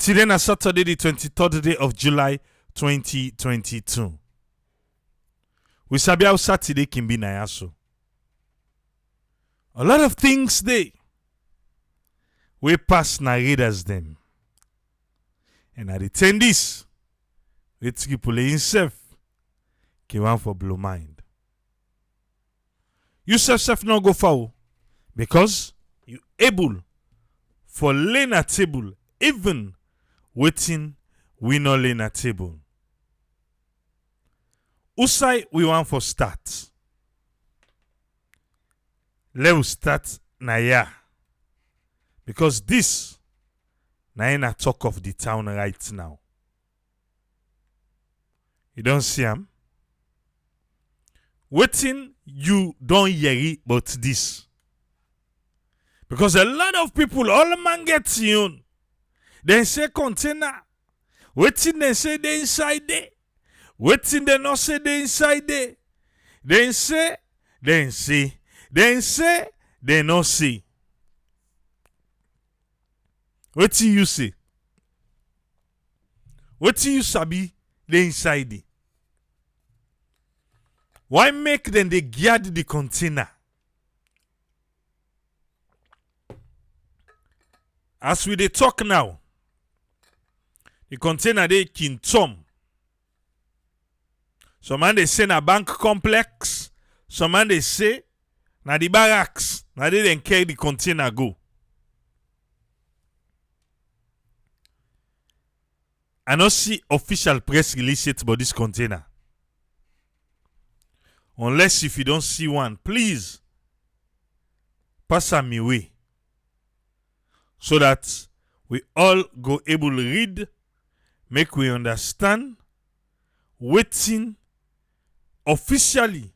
Today na Saturday, the 23rd day of July 2022. We sabi how Saturday can be na yaso. A lot of things they we pass na readers them. And at the 10 this, let's keep pulling himself. Can one for blow mind. You self not go foul because you able for lay na table even waiting we no lay na table. Usai we want for start. Let's start na ya. Because this na in a talk of the town right now. You don't see him? Waiting you don't hear about this. Because a lot of people, all man get you. They say container. Waiting they say they inside there. Waiting they not say they inside there. They say, they see. They say, they not see. What do you say? What do you sabi they inside there? Why make them they guard the container? As we dey talk now, the container they Kingtom. Some man they say na bank complex. Some man they say na the barracks. Na they then carry the container go. I don't see official press release yet about this container. Unless if you don't see one, please pass on me way. So that we all go able to read, make we understand, waiting officially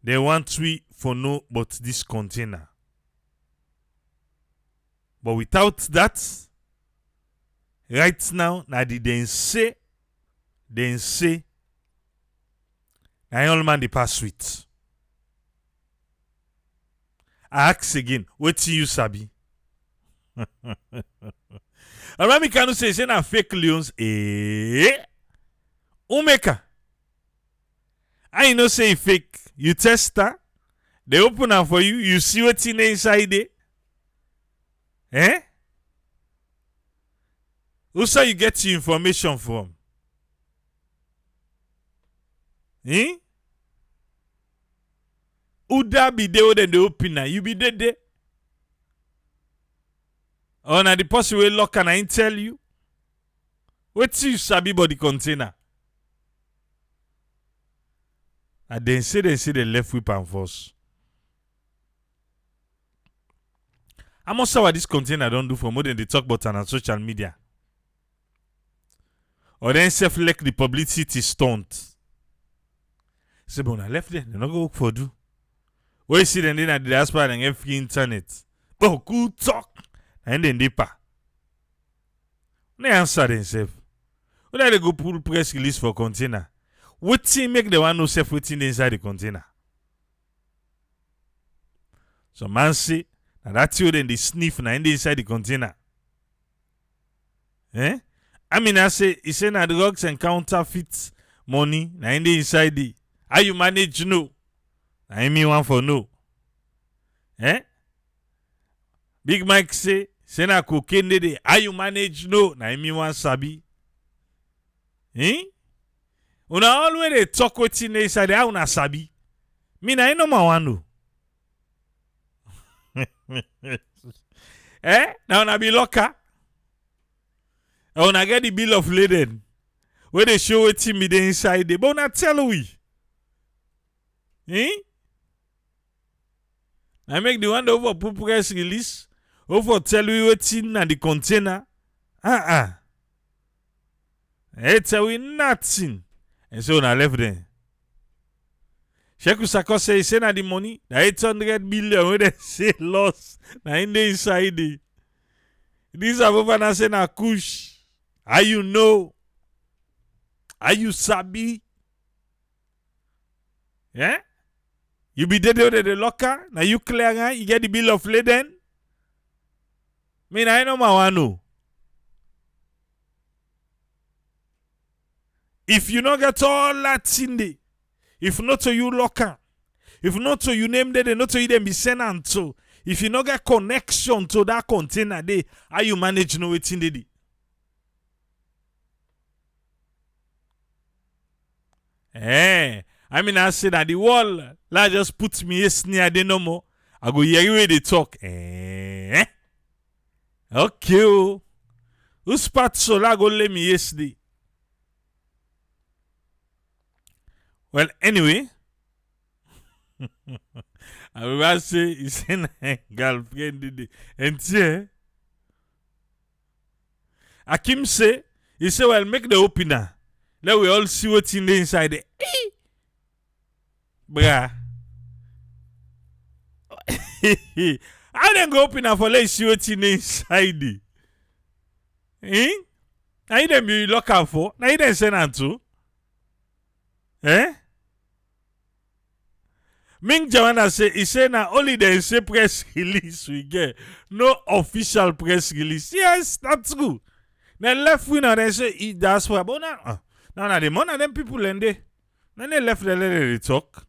they want we for know about this container. But without that, right now, na the then say, na all man the pass with. I ask again, what you sabi? Alright, me can say na fake Leones. Umeka. I know say fake. You test her. They open her for you. You see what's in inside there. Eh? Who say you get your information from? Eh? Who da be there when they open her? You be there. Or na the person will lock and I tell you. What you sabi about the container? And they say they left whip and force. I must say what this container don't do for more than they talk about on social media. Or then self-elect the publicity stunt. Say, but when I left there, they not go work for do. Where you see them then at the diaspora and every internet. But good talk. And then they pa. They answer themselves. When they go pull press release for container, what thing make the one no self waiting inside the container? So man say, and that's you then they sniff na inside the container. Eh? I mean, I say, he say na drugs and counterfeit money na inside the. How you manage no? I mean one for no. Eh? Big Mike say na cocaine de. How you manage no? Na mean one sabi. Eh? Una always they talk with in inside how una sabi. Me na no man one no. Eh? Now una be locker. Una get the bill of lading. Where they show it me the inside there. But una tell we. Eh? I make the one over put press release. Over tell we what's in the container. I tell we nothing. And so I left there. Sheku Sako say he say na the money. The 800 million where they say lost. Na in the inside there. These are over na say na kush. How you know? How you sabi? Yeah? You be dead with the locker. Now you clear, you get the bill of lading. Me, I know my one. If you not get all that in there, if not to you locker, if not to you name there, not to you them be sent and so. If you not get connection to that container there, how you manage know it in there? I mean, I say that the wall, like just put me near the no more. I go hear you where they talk. Okay. Who's part so la go let me yesterday? Well, anyway, I will say it's a girlfriend. And see, Akim say, he say, well, make the opener. Let we all see what's in the inside there. Bruh. I didn't go open for let's see what's in the inside there. Now you didn't be looking for. Now you didn't send on to. Ming Joanna say, he say now only the say press release we get. No official press release. Yes, that's good. Then left wing and they say, that's why. But now the money of them people and they. Then they left the letter they talk.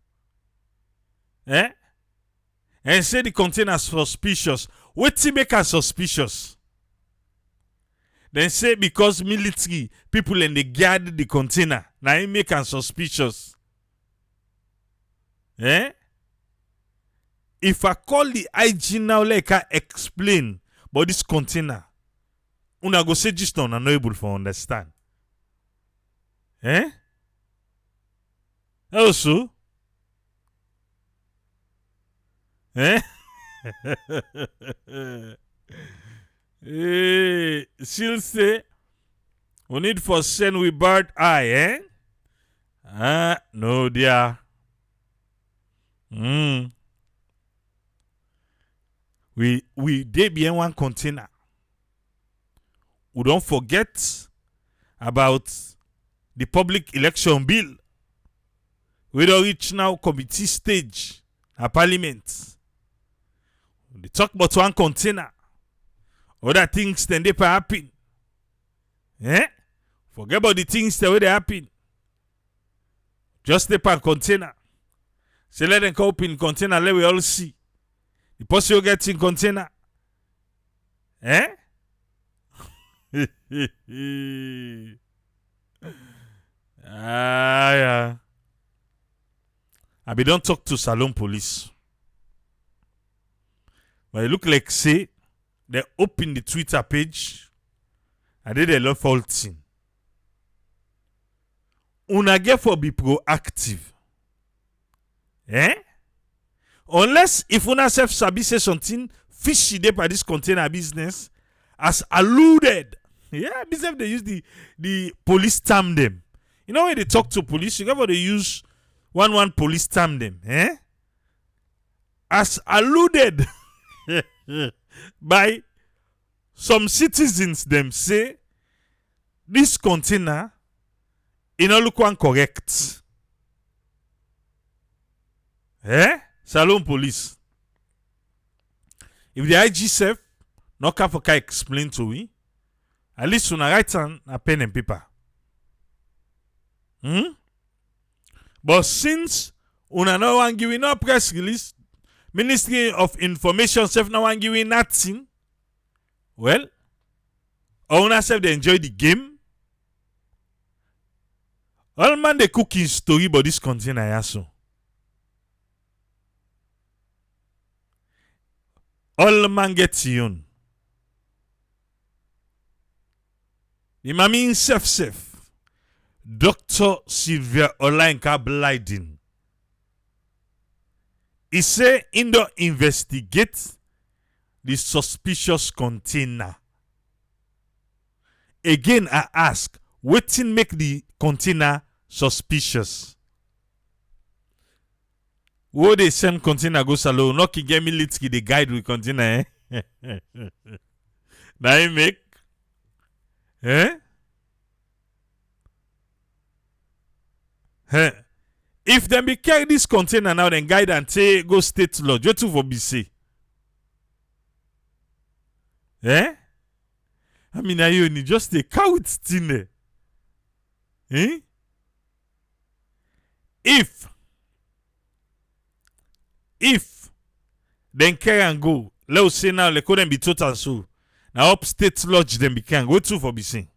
And say the container suspicious. What to make us suspicious? Then say because military people and they guard the container. Now it make us suspicious. If I call the IG now, like I explain about this container, una go say just not able to understand. Also, she'll say, we need for send with bird eye, no, dear. We did be in one container. We don't forget about the public election bill. We don't reach now committee stage at parliament. They talk about one container. Other things then they happen. Forget about the things that will happen. Just the pan container. So let them come up in container, let we all see. The person you get in container. Yeah. I be don't talk to Salon police. But it look like say they open the Twitter page. I did a lot faulting. Una get for be proactive. Unless if una self sabi say something fishy there by this container business as alluded. Yeah, business they use the police term them. You know when they talk to police, you go they use one police term them. As alluded by some citizens them say this container in all look one correct. Salon police. If the IG self not can explain to we, at least una write on a pen and paper. But since una no one giving no press release, Ministry of Information self no one giving nothing, well, una self they enjoy the game. All man they cooking story about this container yaso. All man get yon. The mami self. Dr. Sylvia Olainka Blyden. He say in the investigate the suspicious container. Again, I ask, wetin make the container suspicious? Wo they send container go salo, no ki get military the guide with container, Now you make, If them be carry this container now, then guide and say go state lodge, what to for BC? I mean, you just a cow with thing. If then carry and go, let us say now, they couldn't be total so. Now upstate lodge them be can go to for be seen.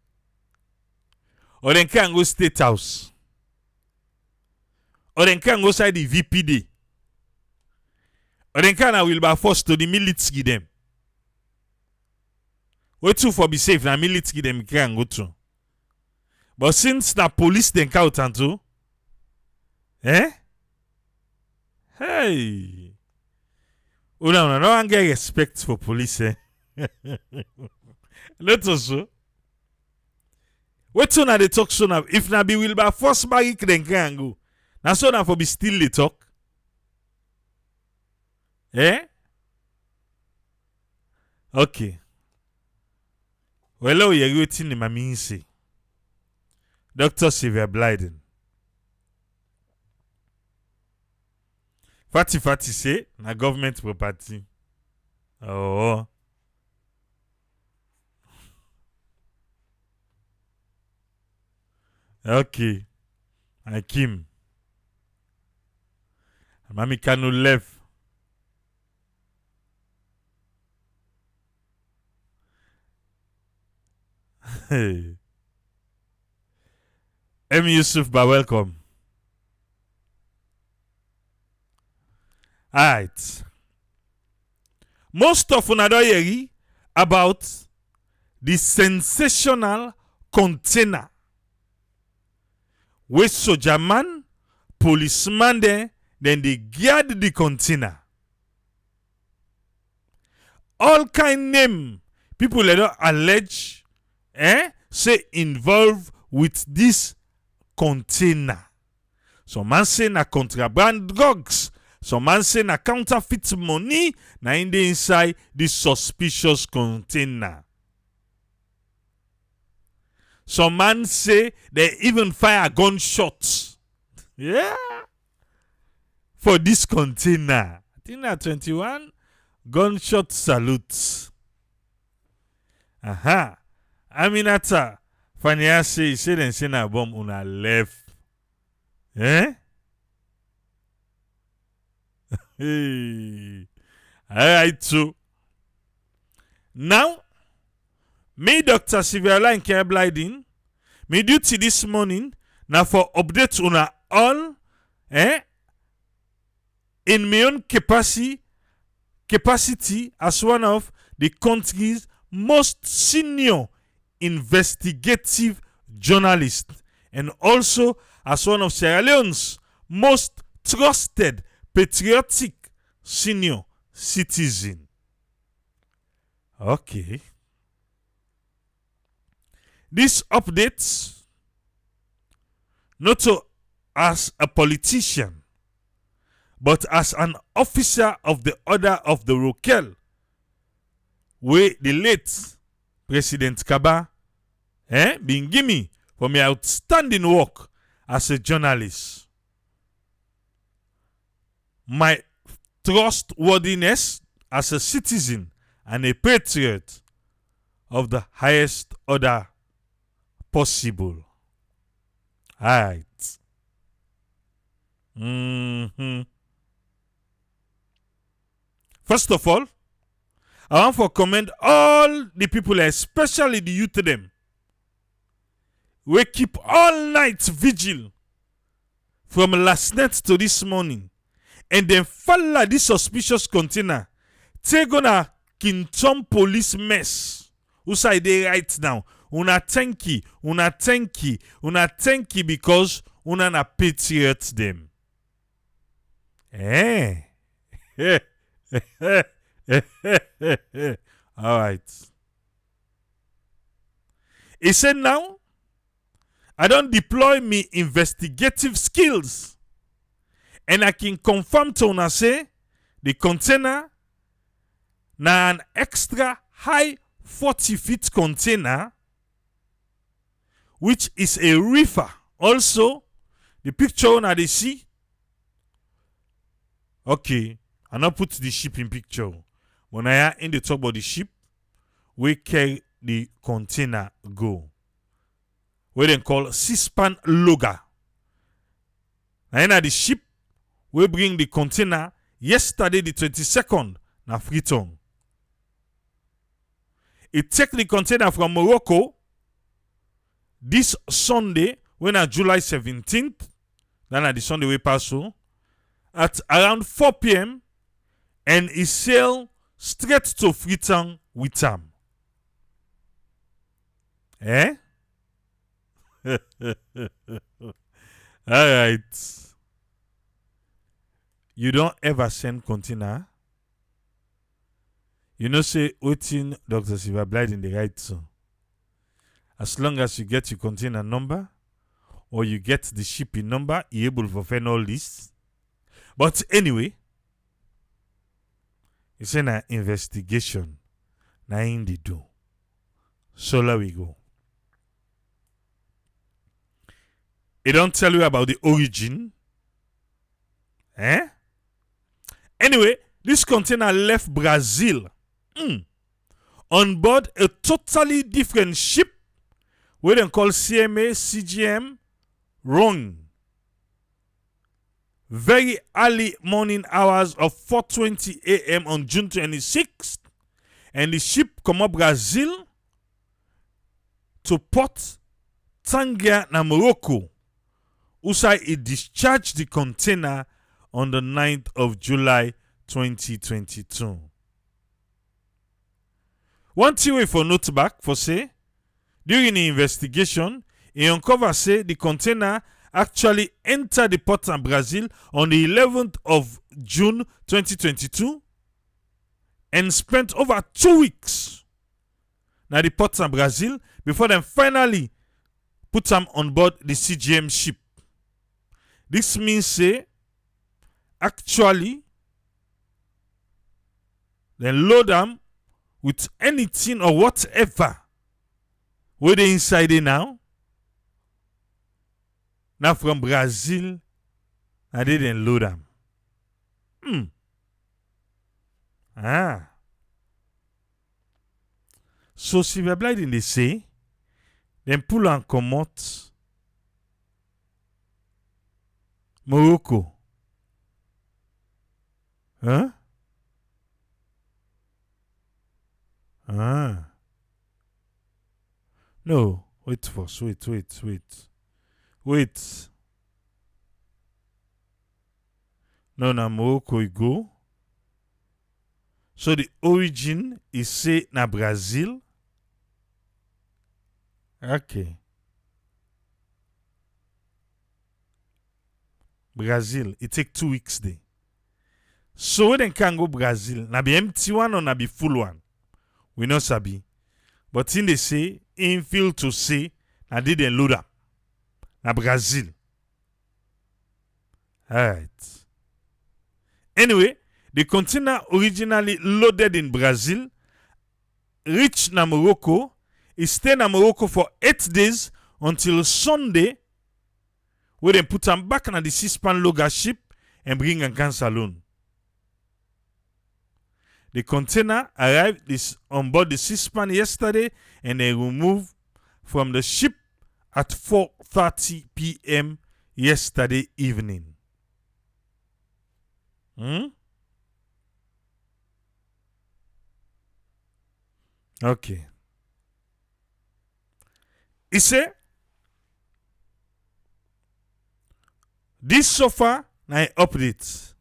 Or then can go state house. Or then can go side the VPD. Or then can I will be forced to the military them. What to for be safe na military them can go to. But since the police then count and to, hey. No one get respect for police, Let us so. What so na they talk so now? If na be will by force barrack then can go. Now so na for be still they talk. Okay. Well, you're waiting in my mean say. Dr. Sylvia Blyden. Fati say na government property. Oh. Okay. Hakim. Mami Kano left. Hey. M. Yusuf, but welcome. Alright. Most of una don hear about the sensational container wey soldier man, policeman then they guard the container. All kind name people they don't allege say involved with this container. Some man say na contraband drugs. Some man say na counterfeit money na in the inside this suspicious container. Some man say they even fire gunshots. Yeah. For this container. I think na 21 gunshot salutes. Aha. Aminata. Fania say then say na bomb una left. Hey. Alright, so now me Dr. Sylvia Blyden, me duty this morning now for update una all in my own capacity as one of the country's most senior investigative journalists and also as one of Sierra Leone's most trusted patriotic senior citizen. Okay. This update, not as a politician, but as an officer of the Order of the Rokel, where the late President Kaba been gimme for my outstanding work as a journalist. My trustworthiness as a citizen and a patriot of the highest order possible. Alright. First of all, I want to commend all the people, especially the youth of them, we keep all night vigil from last night to this morning. And then follow this suspicious container. Take on a Kingtom police mess. Who say they right now? Una thank you because una na patriot them. Alright. He said now, I don't deploy me investigative skills. And I can confirm to una say the container na an extra high 40 feet container which is a reefer. Also, the picture una they see. Okay, I now put the ship in picture. When I am in the top of the ship, we carry the container go. We then call C-span logger. Now, the ship will bring the container yesterday, the 22nd, na Freetown. It take the container from Morocco this Sunday, when on July 17th, then at the Sunday we pass through, at around 4 p.m. and he sail straight to Freetown with him. Eh? Alright. You don't ever send container. You know, say, waiting Dr. Silva Blight in the right zone. As long as you get your container number or you get the shipping number, you're able to fulfill all this. But anyway, it's an investigation. Now in the do. So there we go. It don't tell you about the origin. Eh? Anyway, this container left Brazil on board a totally different ship we then call CMA CGM wrong. Very early morning hours of 4:20 a.m. on June 26th, and the ship come up Brazil to Port Tangier na Morocco. Usai it discharged the container on the 9th of July 2022. One thing we for note back for say, during the investigation, he uncovered say the container actually entered the port in Brazil on the 11th of June 2022 and spent over 2 weeks at the port in Brazil before then finally put them on board the CGM ship. This means say actually they load them with anything or whatever where they inside it now. Now from Brazil, I didn't load them. So Silver Blight in the say, then pull and come out Morocco. Huh? No, wait first, wait. No, na Morocco you go. So the origin is say na Brazil. Okay. Brazil, it take 2 weeks there. So when they can go Brazil, na be empty one or na be full one? We know sabi. But in they say, in feel to say, na didn't load up. Na Brazil. Alright. Anyway, the container originally loaded in Brazil, reached na Morocco, it stayed na Morocco for 8 days until Sunday, where they put them back on the 6-pan lugger ship and bring a can saloon. The container arrived on board the 6-pan yesterday and they removed from the ship at 4:30 p.m. yesterday evening. Okay. He said, this so far, na an update.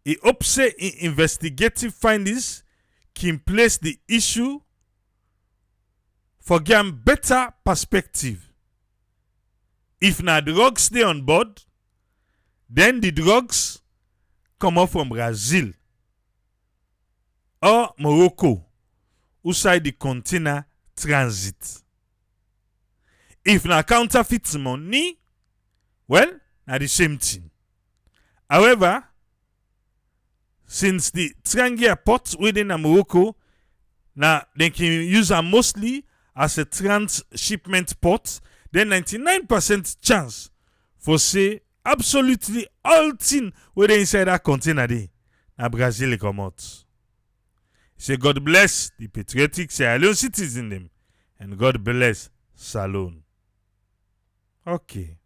He hope say in investigative findings can place the issue for getting better perspective. If na drugs stay on board, then the drugs come up from Brazil or Morocco, outside the container transit. If na counterfeit money, well, na the same thing. However, since the Tangier port within Morocco, now they can use them mostly as a transshipment port, then 99% chance for say absolutely all thing within inside that container there, na Brazil come out. Say God bless the patriotic Sierra Leone citizen them, and God bless Salone. Okay.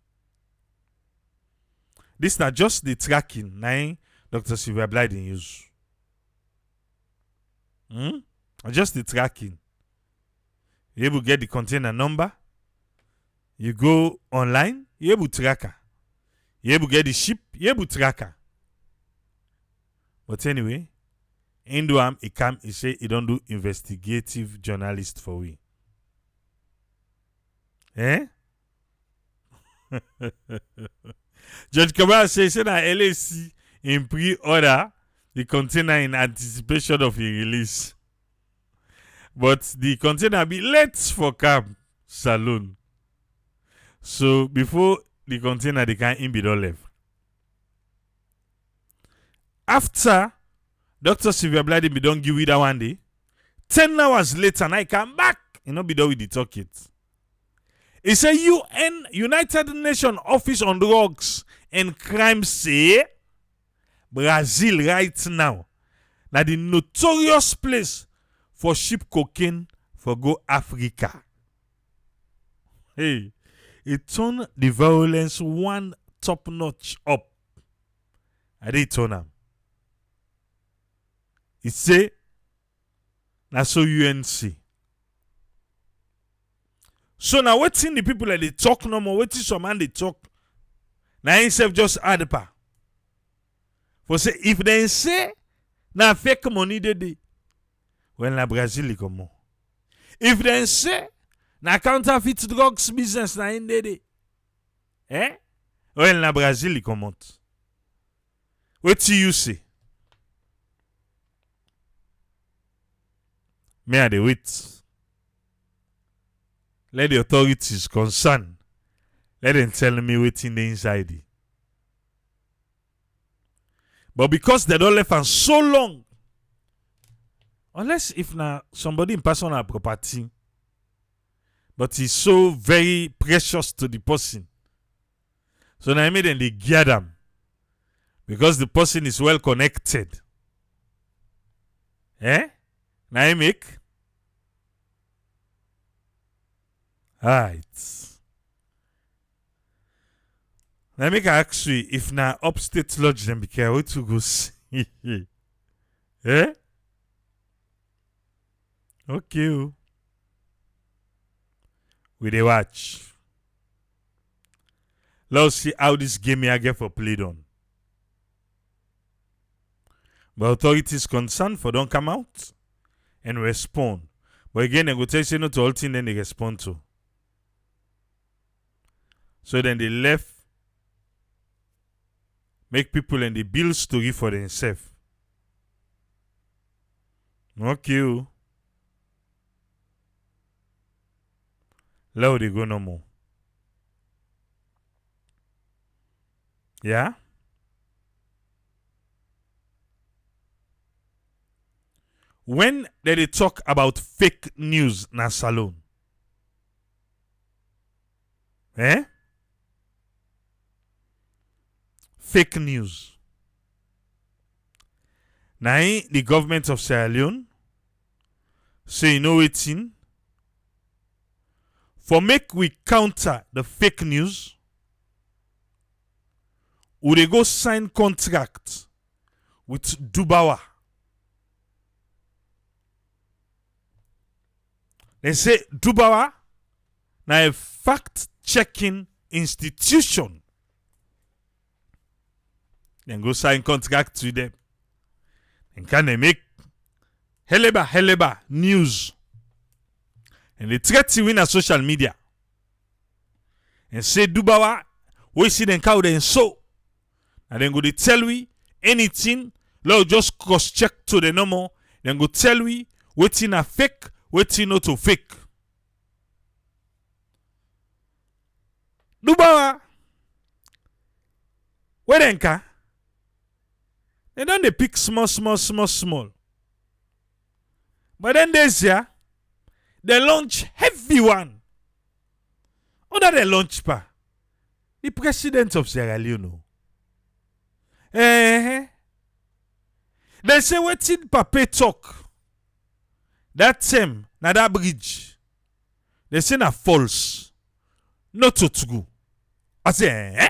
This not just the tracking. Now, Dr. Sylvia Blyden use. Just the tracking. You able to get the container number. You go online. You able to track her. You able to get the ship. You able to track her. But anyway, Induam he say he don't do investigative journalist for we. Eh? Judge Kabara say that LAC in pre-order the container in anticipation of a release. But the container be late for cab saloon. So before the container they can be all left. After Dr. Sylvia Blyden be don't give it that one day, 10 hours later, and I come back, be done with the talk it. It say UN, United Nations Office on Drugs and Crime say Brazil right now the notorious place for ship cocaine for go Africa. Hey, it turn the violence one top notch up. I did turn them. It say na so UNC. So now waiting the people that they talk no more, waiting some man they talk. Now himself just add pa. For say if they say na fake money they dey, well na Brazil come on. If they say na counterfeit drugs business na in dey, well na Brazil come out. What do you say? Me I dey wait. Let the authorities concerned, let them tell me what's in the inside. But because they don't left for so long, unless if now somebody in personal property, but it's so very precious to the person. So now I made them they gear them because the person is well connected. Now I make. Alright. Let me ask you if na upstate lodge them be careful to go see. Okay. We dey watch. Let's see how this game here get for played on. But authorities concerned for don't come out and respond. But again, they go tell you not to all thing then they respond to. So then they left, make people and they build story for themselves. Okay. Now they go no more. Yeah? When they talk about fake news na salon, fake news. Now the government of Sierra Leone say you know it's in for make we counter the fake news. We they go sign contract with Dubawa. They say Dubawa now a fact-checking institution. Then go sign contract with them. And can they make heleba news? And they threat to win on social media. And say Dubawa, we see them cow then so. And then go they tell we anything, Lord just cross-check to the normal. Then go tell we waiting a fake, waiting not to fake. Dubawa, where then ka? They don't they pick small. But then this year, they launch heavy one. Other they launch pa? The president of Sierra Leone. They say wetin Pape talk. That time, na that bridge. They say na false. Not to go. I say,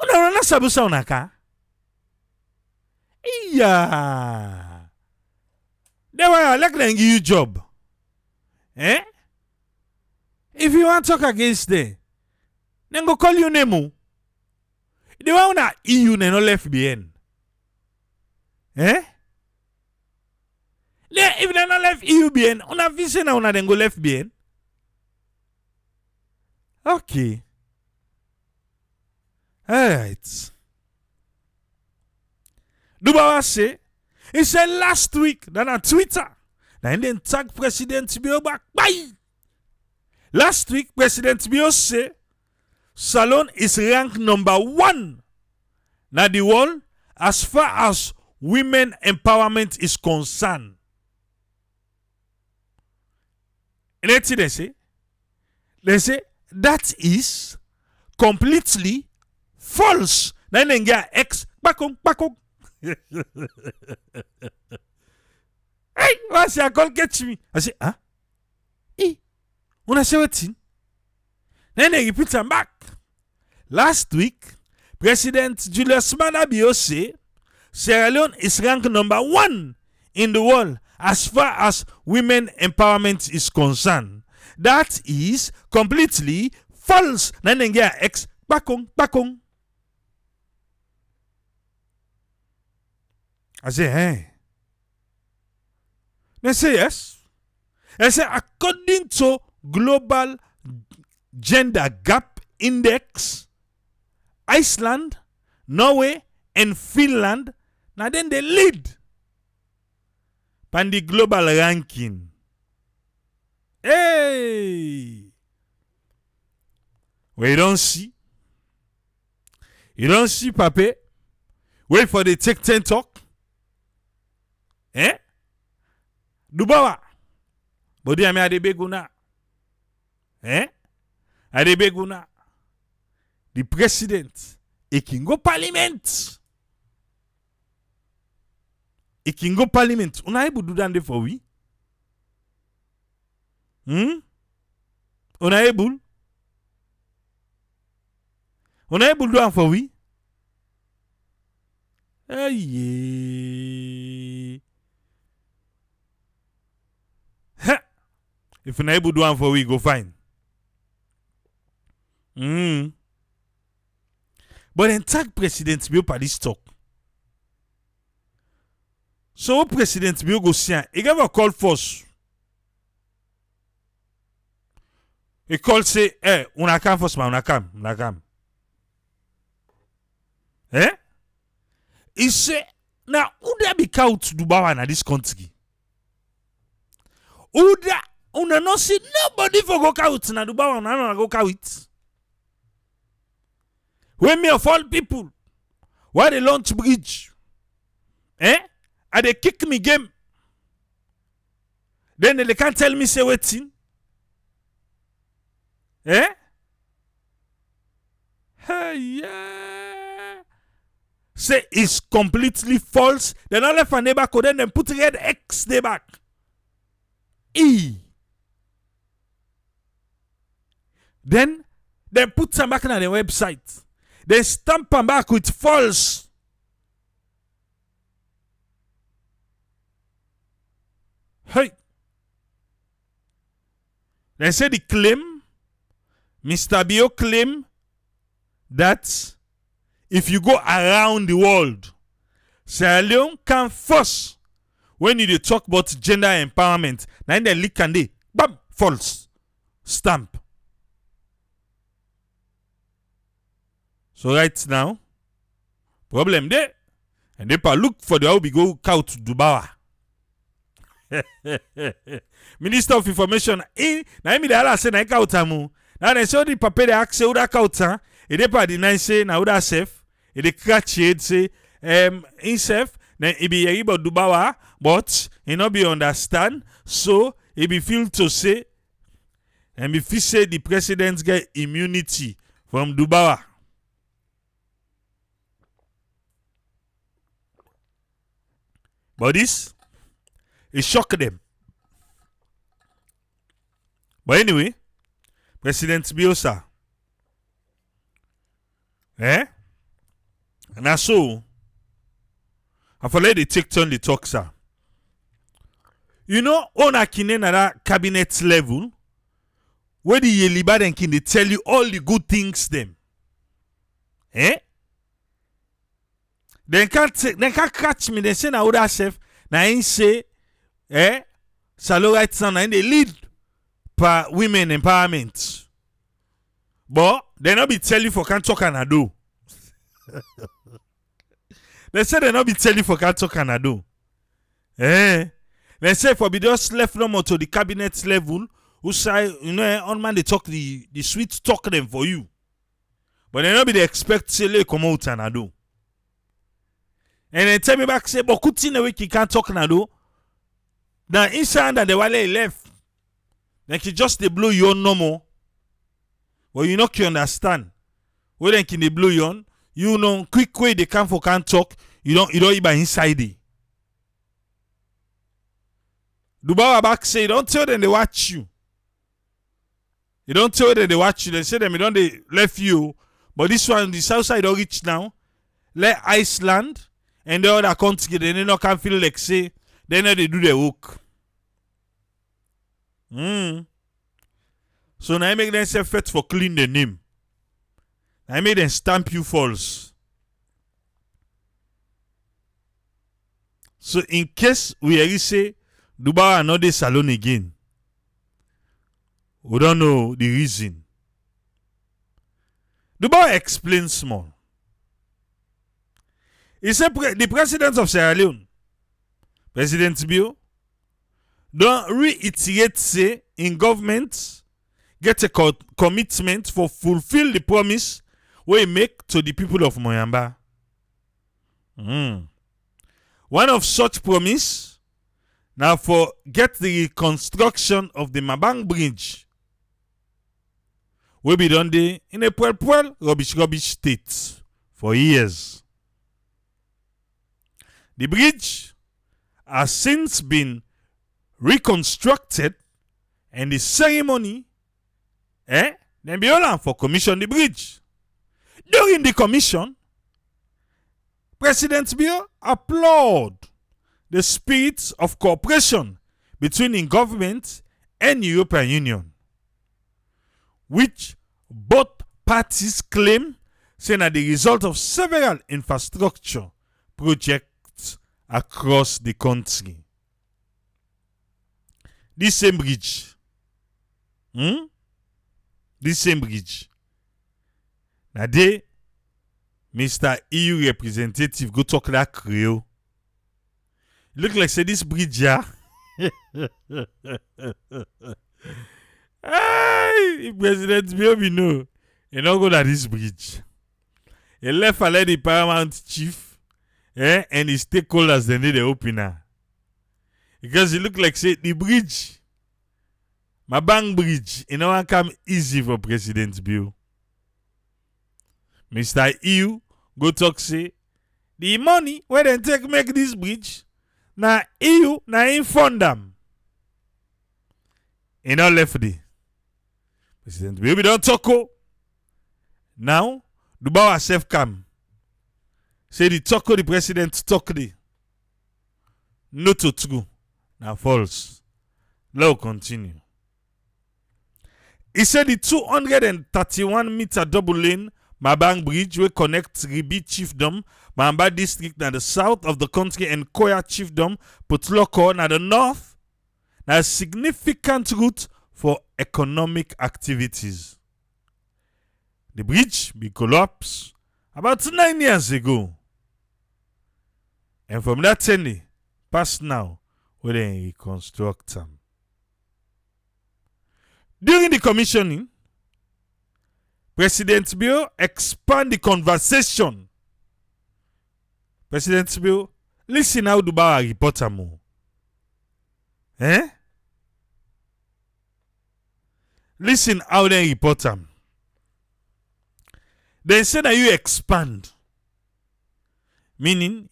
Una sabusa unaka. Yeah. They were like them give you job. Eh? If you want to talk against them, then go call you name. They want na EU no left behind. Eh? Then if they not left EU behind, una vision na una then go left behind. Okay. Alright. Dubawa say, he said last week that on Twitter, and then tag President Bio back. Bye. Last week, President Bio say, Salon is ranked number 1 in the world as far as women empowerment is concerned. And that's it, they say that is completely false. Then they get X bakong. Hey, what's your call catch me? I say, huh? When I say what? Then they repeat them back. Last week, President Julius Maada Bio say Sierra Leone is ranked number 1 in the world as far as women empowerment is concerned. That is completely false. Then they get X bakong. I say, hey. They say yes. They say according to Global Gender Gap Index, Iceland, Norway, and Finland, now then they lead on the global ranking. Hey! Well, you don't see, Pape. Wait for the take 10 talk. Eh? Dubawa. Bodi ame adebeguna. Eh? Adebeguna. The president. He can go parliament. Una able do that for we? Una able do that for we? Hey. If you're able to do one for we, go fine. But then tag President Bio for this talk. So President Bio go see, he gave a call first. He called say, una come first, man, una come. Eh? He say, now, who there be cow to Dubawa na this country? Who there? Una no see nobody for go out na Dubawa, una no go out. When me of all people, why they launch bridge? And they kick me game. Then they can't tell me say waiting. Hey, yeah. Say it's completely false. Then all left a neighbor code, then put red X there back. Then they put some back on the website. They stamp them back with false. Hey. They say the claim, Mr. Bio claim that if you go around the world, Sierra Leone can first when you talk about gender empowerment. Now in the leak and they, bam, false. Stamp. So right now, problem there. And they look for the how we go cow to Dubawa. Minister of Information in na me the ala say na cow tamu. Now they show the paper they ask say uda cow ta. E dey pa deny say na uda safe. E dey catch it say in safe. Then e be hear about Dubawa, but he not be understand. So he be feel to say and if he say the president get immunity from Dubawa. But this, it shocked them. But anyway, President Biosa, And so, I for let they take turn the talk, sir. You know, on a kine na that cabinet level, where the Yeliba then can they tell you all the good things them. Eh? They can't catch me. They say na other chef. Na in say, Salo right now, and they lead for women empowerment. But they not be tell you for can't talk and do. They say they not be tell you for can't talk and do. They say for be just left no more to the cabinet level, who say, on man they talk the sweet talk them for you. But they not be they expect say come out and do. And then tell me back say, but kuti na week you can't talk and do. Now inside that the wale left. Then he just they blow you on no more. Well, you know can understand. When then can they blow you on? You know quick way they come for can't talk. You don't even inside it. Dubawa back say, don't tell them they watch you. You don't tell them they watch you. They say them, you don't they left you. But this one, the south side don't reach now. Let Iceland and the other country, they no can feel like say, they know they do their work. So now I make them say fit for clean the name. I make them stamp you false. So in case we really say, Dubawa not the salon again. We don't know the reason. Dubawa explains small. He said the president of Sierra Leone, President Bio, don't reiterate say in government get a commitment for fulfill the promise we make to the people of Moyamba. One of such promise now for get the reconstruction of the Mabang Bridge. We be done there in a rubbish state for years. The bridge has since been reconstructed and the ceremony then be all for commission the bridge. During the commission, President Bio applaud the spirit of cooperation between the government and the European Union, which both parties claim saying that the result of several infrastructure projects across the country. This same bridge, now they, Mr. EU representative go talk like Creole. Look like say this bridge here. If President Biobi know, he not go to this bridge. He left a the paramount chief and his stakeholders they need the opener. Because it look like say the bridge, Mabang Bridge, it no come easy for President Bio. Mr. EU go talk say the money where they take make this bridge, na EU na in fund them. He not left the President Bio don't talk. Now Dubawa self come. Say the talk the president talk the. No to true. Now false. Let us continue. He said the 231-meter double lane Mabang Bridge will connect Ribi Chiefdom, Mamba District na the south of the country and Koya Chiefdom, Putloko na the north, na a significant route for economic activities. The bridge be collapsed about 9 years ago. And from that time, past now, we then reconstruct them. During the commissioning, President Bio expand the conversation. President Bio, listen how Dubawa report more. Listen how they report them. They say that you expand. Meaning,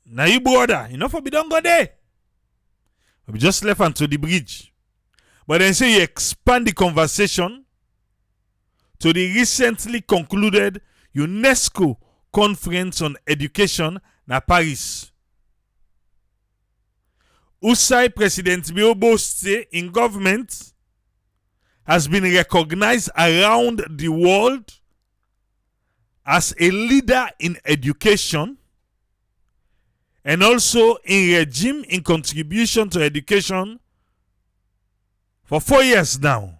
now you border. You know, for we don't go there. We just left onto the bridge. But then say you expand the conversation to the recently concluded UNESCO conference on education na Paris. Usai President Biobo say in government has been recognized around the world as a leader in education and also in regime in contribution to education for 4 years now.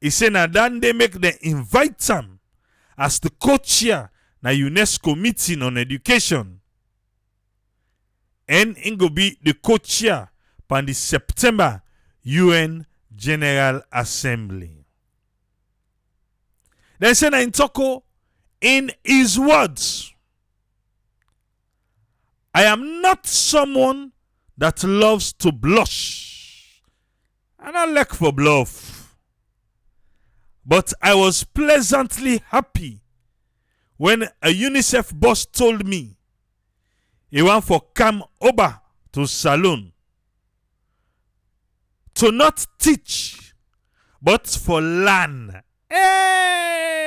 He said na then they make them invite him as the co-chair na UNESCO meeting on education. And he go be the co-chair for the September UN General Assembly. Then say na in Toko, in his words, I am not someone that loves to blush. I don't like for bluff. But I was pleasantly happy when a UNICEF boss told me he want for come over to Salon to not teach, but for learn. Hey!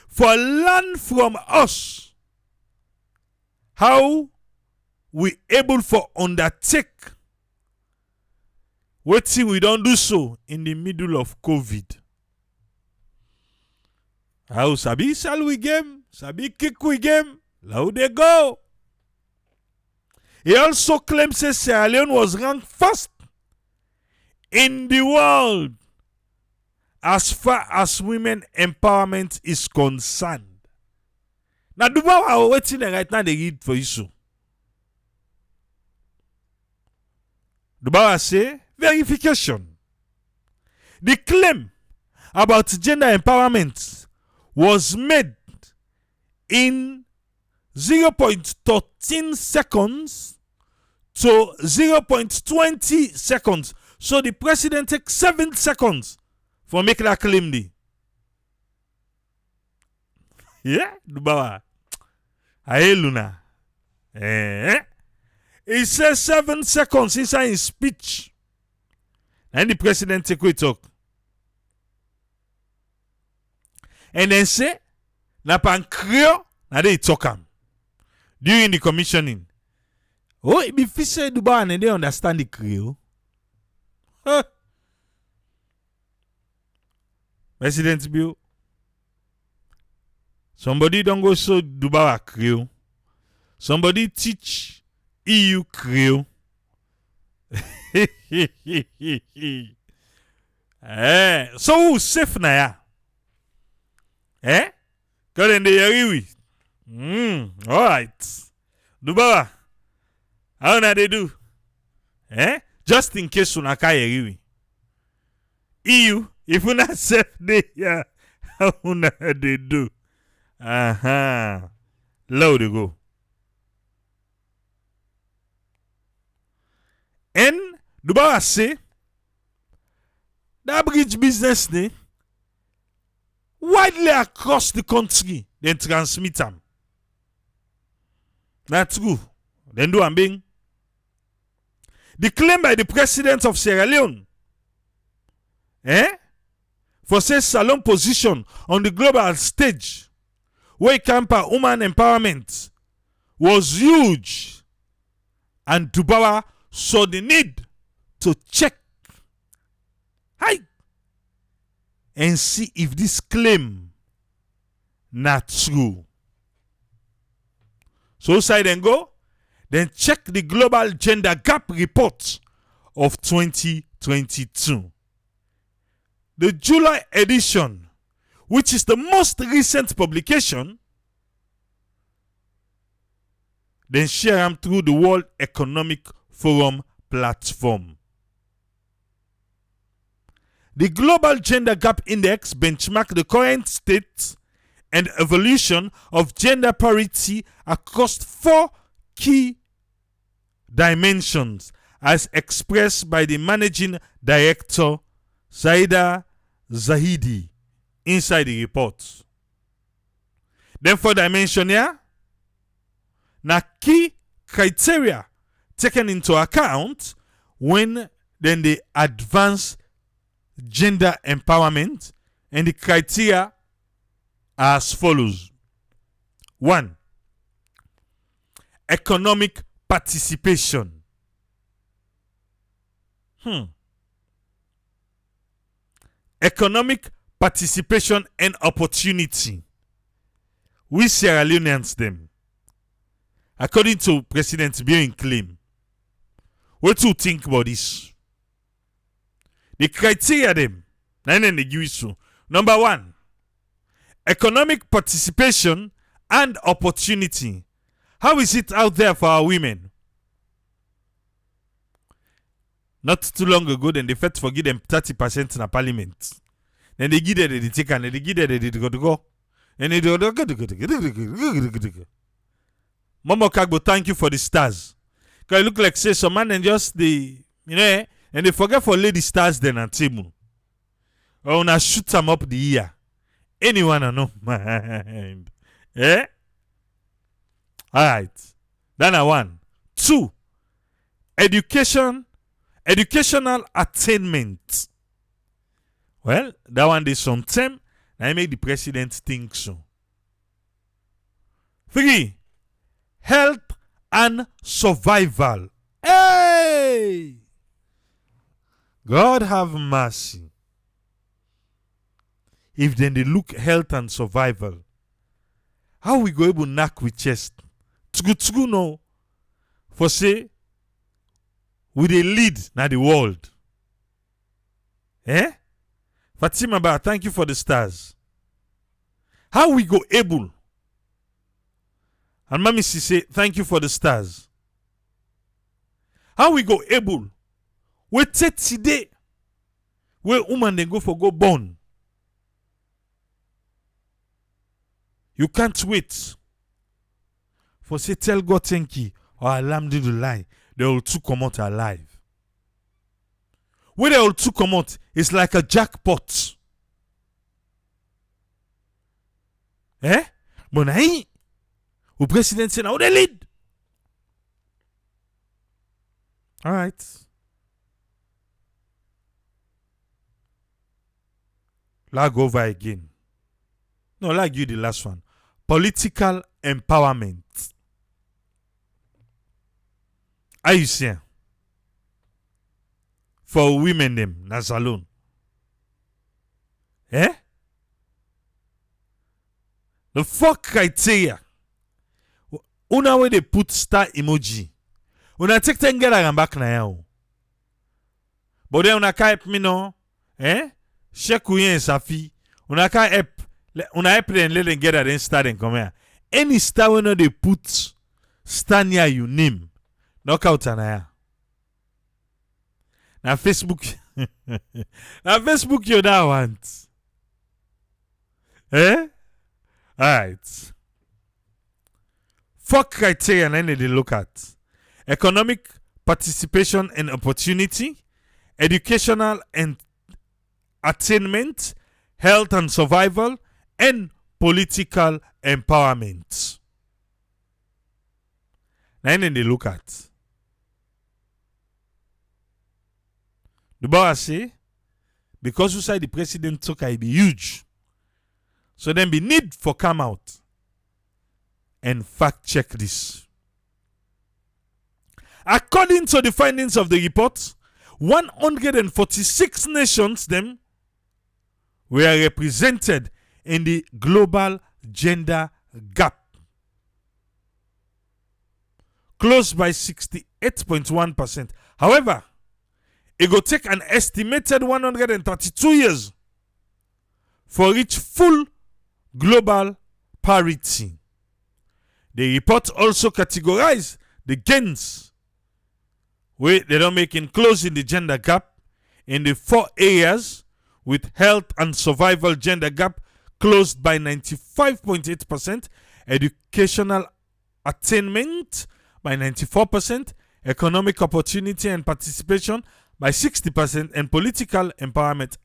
For learn from us how we able for undertake wetin we don't do so in the middle of COVID. How sabi sell we game, sabi kick we game, how they go. He also claims that Sierra Leone was ranked first in the world as far as women empowerment is concerned. Now, Dubawa, waiting right now, they read for you. Dubawa say, verification. The claim about gender empowerment was made in 0.13 seconds to 0.20 seconds. So the president takes 7 seconds for making that claim. Yeah, Dubawa. Aye, Luna. He says 7 seconds inside his speech. And the president take we talk. And then say, na pan Creole, na they talk am. During the commissioning. Oh, it be fisher Dubawa and they understand the Creole. Huh. President Bill. Somebody don't go so Dubawa Creole. Somebody teach EU Creole. So who's safe na ya? God and they agree. Alright. Dubawa. How na they do? Just in case you not agree. EU, if you not safe there, yeah, how na they do? Low they go. And Dubawa say that bridge business day widely across the country, then transmit them. That's true. Then do being the claim by the president of Sierra Leone, for say Salon position on the global stage, where camper woman empowerment was huge, and Dubawa saw the need to check and see if this claim not true. So side and go, then check the global gender gap report of 2022. The July edition, which is the most recent publication, then share them through the World Economic Forum platform. The Global Gender Gap Index benchmarks the current state and evolution of gender parity across 4 key dimensions, as expressed by the managing director Saida Zahidi inside the report. Then for dimension here, na key criteria taken into account when then they advance gender empowerment, and the criteria as follows. 1. Economic participation. Economic participation and opportunity. We Sierra Leoneans them. According to President Bion claim. What do you think about this? The criteria them. Number 1. Economic participation and opportunity. How is it out there for our women? Not too long ago, then they fed to forgive them 30% in a parliament. Then they give it, they take and they give it, they go. And they do. Momo Kagbo, thank you for the stars. Because it look like say some man and just the, and they forget for lady stars then and Timu. Or when I shoot them up the ear. Anyone I know mind. Eh? Alright. Then I 1. 2. Educational attainment. Well, that one is sometime. I make the president think so. 3. Health and survival. Hey! God have mercy. If then they look health and survival, how we go able knock with chest? Tsugu no. For say, we they lead na the world. Eh? Fatima Ba, thank you for the stars. How we go able? And Mami Si say, thank you for the stars. How we go able? We take today. Where woman then go for go born. You can't wait. For say tell God thank you or alhamdulillah. They all two come out alive. When they all two come out, it's like a jackpot. Eh? But now, the president say now they lead. All right. Lag over again. No, like you the last one. Political empowerment. Are you saying? For women them, that's alone. Eh? The fuck criteria. Una way they put star emoji. Una take 10 get and back na yao. But then una ka help me no. Eh? Sheku yen safi. Una ka help. Una help them let them get and then start and come here. Any star when they put star near you name. Knockout anaya. Now Facebook. Now Facebook you that want. Eh? Alright. Four criteria and then they look at. Economic participation and opportunity, educational and attainment, health and survival, and political empowerment. Then they look at. Dubawa say, because you say the president took it be huge. So then be need for come out and fact check this. According to the findings of the report, 146 nations them were represented in the global gender gap, close by 68.1%. However, it will take an estimated 132 years for reach full global parity. The report also categorized the gains where they don't make in closing the gender gap in the 4 areas, with health and survival gender gap closed by 95.8%, educational attainment by 94%, economic opportunity and participation by 60%, and political empowerment,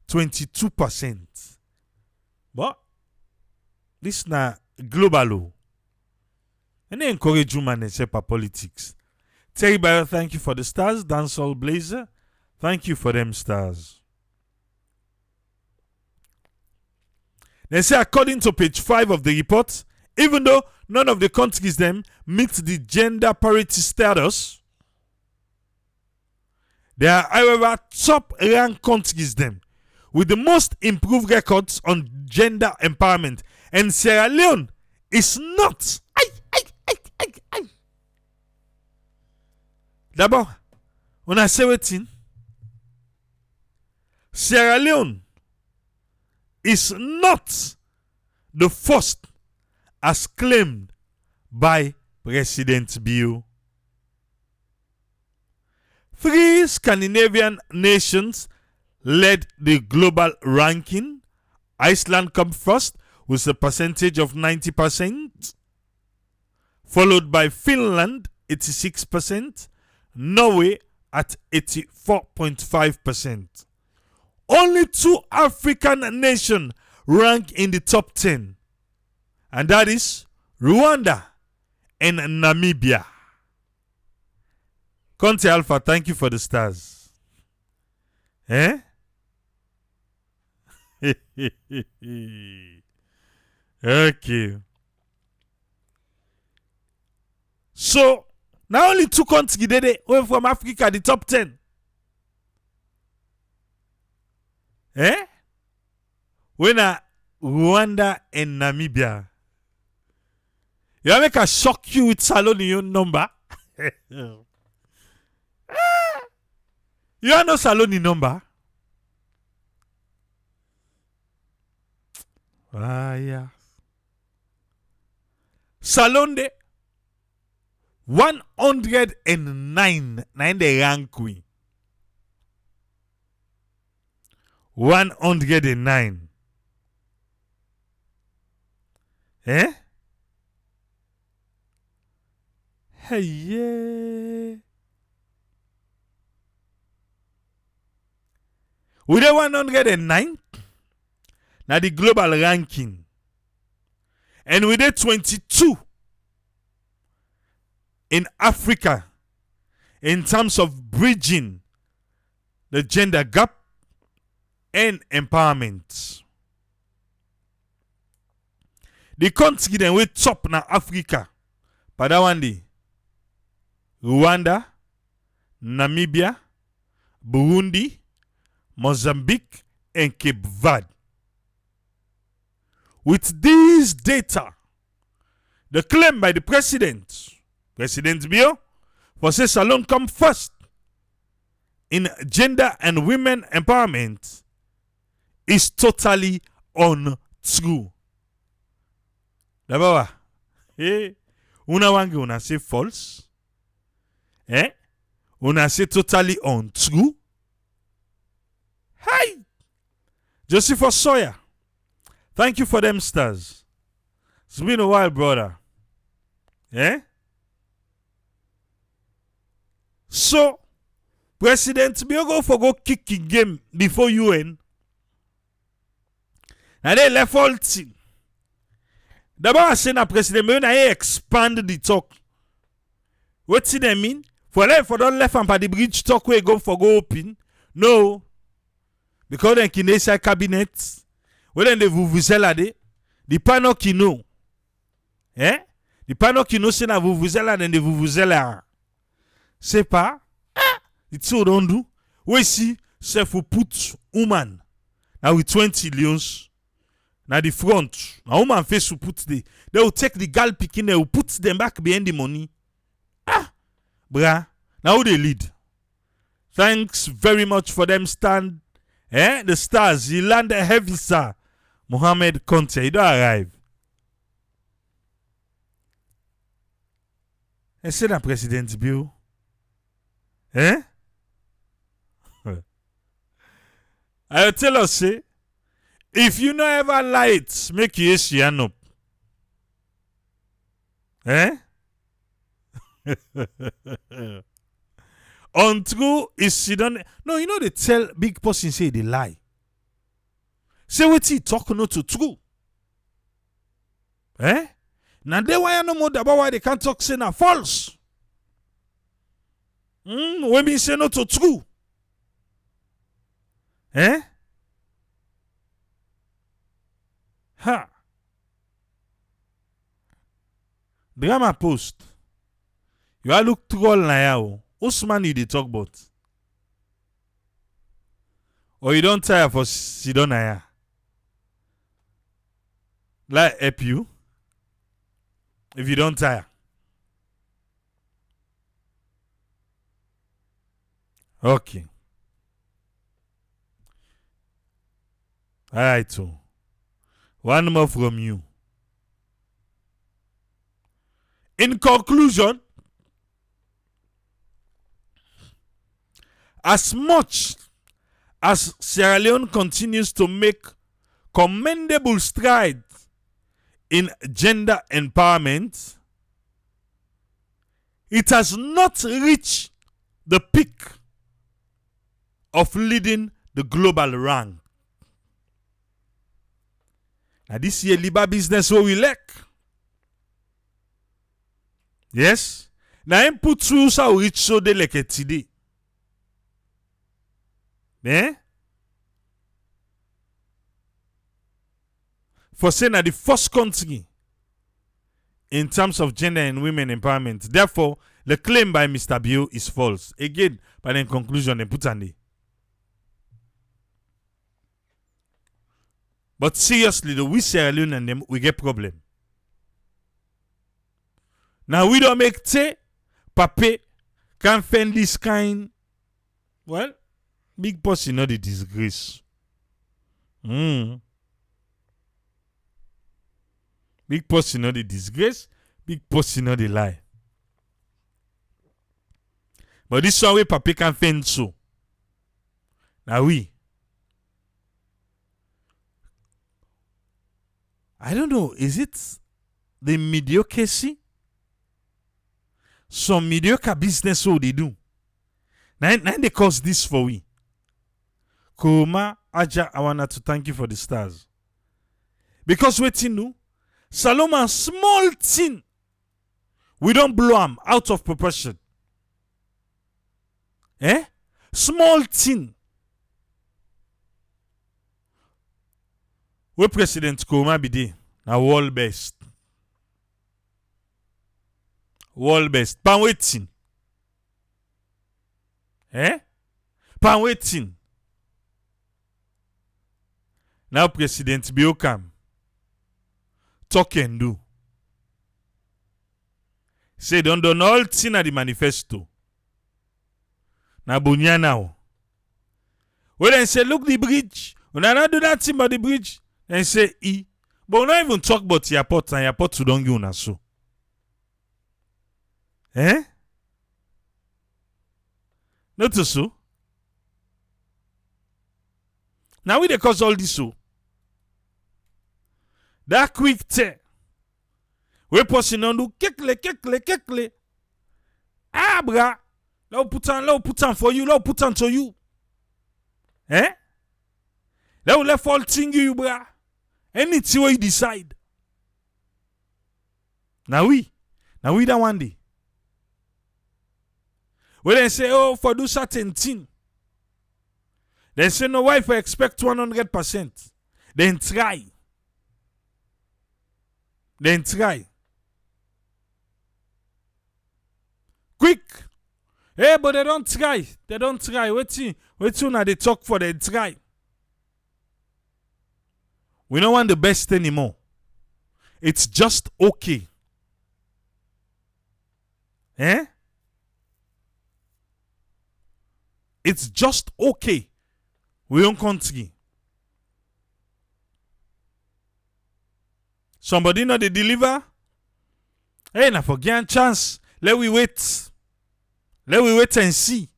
22%. But this na global. And they encourage women and sepa politics. Terry Bayo, thank you for the stars. Dancehall Blazer, thank you for them stars. They say according to page 5 of the report, even though none of the countries them meet the gender parity status, there are, however, top ranked countries them with the most improved records on gender empowerment. And Sierra Leone is not. D'abord, on a 17. Sierra Leone is not the first as claimed by President Bio. 3 Scandinavian nations led the global ranking. Iceland comes first with a percentage of 90%, followed by Finland 86%, Norway at 84.5%. Only 2 African nations rank in the top 10, and that is Rwanda and Namibia. Conte Alpha, thank you for the stars. Eh? Okay. So, now only 2 countries did it away from Africa, the top 10. Eh? When Rwanda and Namibia. You want make a shock you with Salon in your number? You are no Saloni number. Yeah. Salonde 109 nine the rank queen. 109. Eh? Hey, yeah. With the 109, now the global ranking. And with the 22 in Africa in terms of bridging the gender gap and empowerment. The country then we top na Africa. But that one day, Rwanda, Namibia, Burundi, Mozambique, and Cape Verde. With these data, the claim by the President Bio, for say Salon come first in gender and women empowerment is totally untrue. D'abord, una wange una say false, una say totally untrue. Hi, Joseph Sawyer, thank you for them stars. It's been a while, brother. So, President Bio go kicking game before UN. And they left all thing. D'abord, I say na President Bio na expand the talk. What do they mean? For don't left and by the bridge talk where go open. No. Because then qui n'est sa cabinet. Well then vous de. The panel qui know. The panel qui know c'est na vous then de vous c'est pas. It's so don't do. We see self will put woman. Now with 20 lions. Now the front. Now woman face will put they will take the gal picking, they will put them back behind the money. Bruh. Now they lead. Thanks very much for them stand. The stars. He landed heavy, sir. Mohammed Conte. He don't arrive. I said that President Bill. I tell us, say, if you no ever lie it, make you Asian up. Untrue is she don't. No, you know they tell big person say they lie. Say what he talk not to true. Now they why no more about why they can't talk say na false. When me say not to true. Ha. Drama post. You are look troll na ya o. Usman you dey talk about. Or you don't tire for Sidon na ya. Like help you. If you don't tire. Okay. Alright, so. One more from you. In conclusion, as much as Sierra Leone continues to make commendable strides in gender empowerment, it has not reached the peak of leading the global rank. Now this year, Liba business what we lack. Yes? Now input through so reach so de like today. Eh? For saying that the first country in terms of gender and women empowerment. Therefore, the claim by Mr. Bio is false. Again, by the conclusion, they put on it. But seriously, the we Sierra Leone and them, we get problem. Now we don't make say, Pape can fend this kind. Well, big boss is not the disgrace. Big boss is not the disgrace. Big boss is not the lie. But this one way Pape can fend so. Now we. I don't know. Is it the mediocrity? Some mediocre business what they do. Now they cause this for we. Kuma Aja, I want to thank you for the stars. Because waiting no, Saloma small thing. We don't blow them out of proportion. Small thing. We President Kuma be there. Now world best. World best. Pan waiting. Pan waiting. Now President Biokam. Talk and do. Say don't do all thing at the manifesto. Now Bunya now. Well then say look the bridge. When I not do that thing about the bridge, then say but we not even talk about airport and airport to don't give us so. Not so. Now we they cause all this so. That quick tear. We person on do kekle. Ah bra. Là put on for you, là put on to you. Là we left all thing you bra. Anything you decide. Now we that one day. When they say, for do certain thing. They say, no, why if I expect 100%? Then try. Quick. But they don't try. Wait till now they talk for they try. We don't want the best anymore. It's just okay. It's just okay. We don't country. Somebody know they deliver. Now forget a chance. Let we wait and see.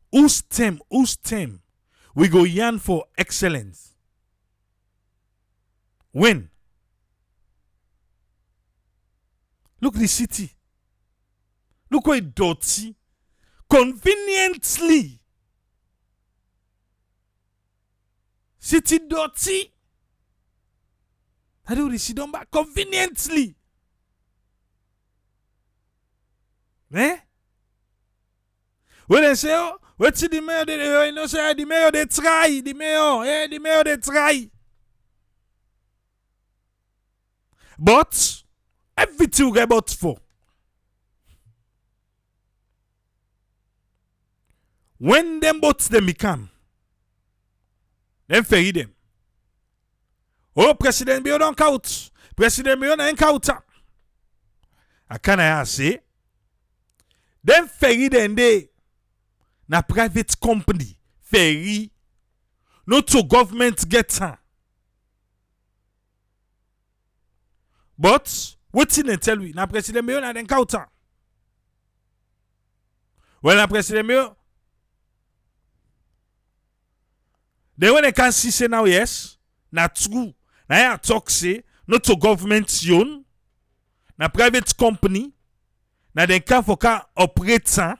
Whose term? We go yarn for excellence. When? Look the city. Look how it dirty. Conveniently. City dirty. I do see them back conveniently. When they say, What the mayor they you know say the mayor they try, the mayor they try. But everything we get about for. When them boats them become, them ferry them. Oh, President Bio don't count. President Bio don't count. I can't say. Them ferry them they na private company ferry. Not to government get her. But what they tell we? Na President Bio na den count. Well, na President Bio. Then when they can see say now yes, na true. Na ya talk say not to government own, na private company, na den can for can operate ça.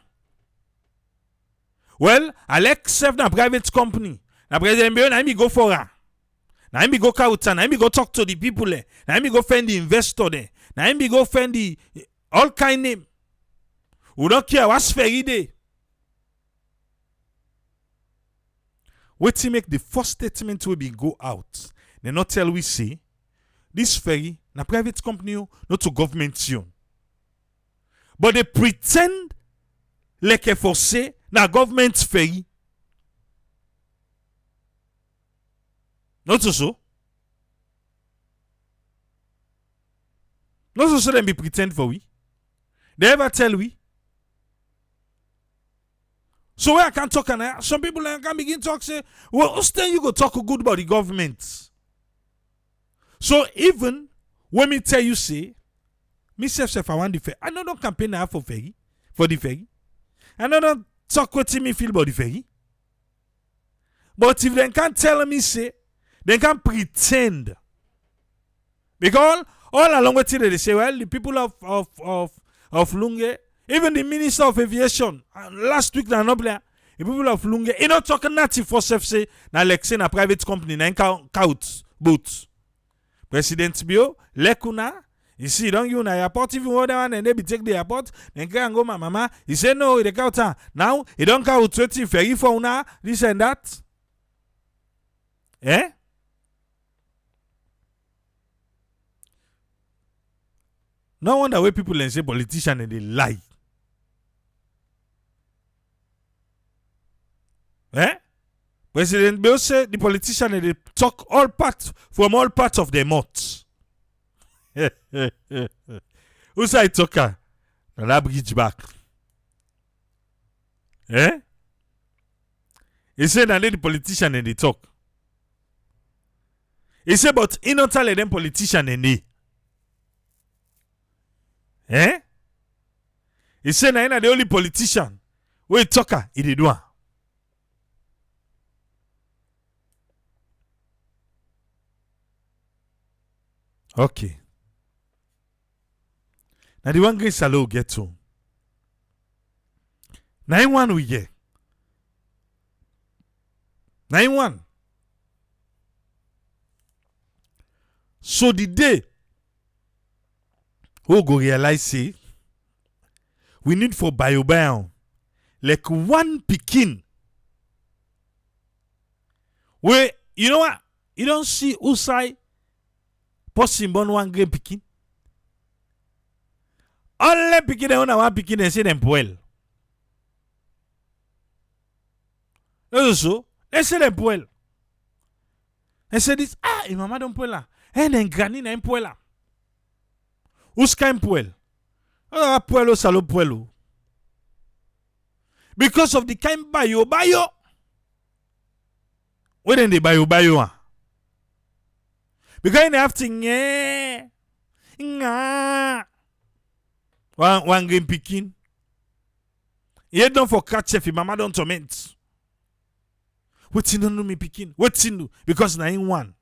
Well, Alex serve na private company. Na president Bio na me go for her. Na me go kauta, na me go talk to the people there. Na me go find the investor there. Na me go find the all kind name. We don't care what's ferry day. Wait till make the first statement will be go out. They not tell we say this ferry na private company not to government own. But they pretend like a for say na government ferry. Not so. Not so them be pretend for we. They ever tell we. So where I can talk and some people can begin to talk say, well, then you go talk good about the government. So even when me tell you say, myself I want the ferry, I don't campaign now for the ferry. I don't talk what me feel about the ferry. But if they can't tell me say, they can pretend. Because all along with it they say, well, the people of Lunge, even the Minister of Aviation, last week, the people of Lunge, you know, talking native for self say, na like say na private company, na count boats. President Bio, Lekuna, you see, don't you na airport, even one and they be take the airport, then can go, mama, he say no, they count now, he don't count 20 ferry for una, this and that. Eh? No wonder way people say politicians and they lie. Eh? President Bill say the politicians and they talk from all parts of their mouth. Who say talker? Na that bridge back. Eh? He said that the politicians and they talk. He said, but he not tell them politicians and they. Eh? He said, na the only politician we talker he did one. Okay. Now the one great salo get to. 9-1 we get. 9-1. So the day who go realize say we need for bio like one pikin. Where you know what? You don't see Usai person born one great pikin. All the pikin they want one pikin and say them well. That's so. They say them well. They say this your mama don't puela. And then granny na puela. Uska puel. Puelo salo puelo. Because of the kind bayo. Where then they bayo? Because they have to one game picking. You don't for catch if your mama don't torment. What's in do me picking? What's in do? Because na in one.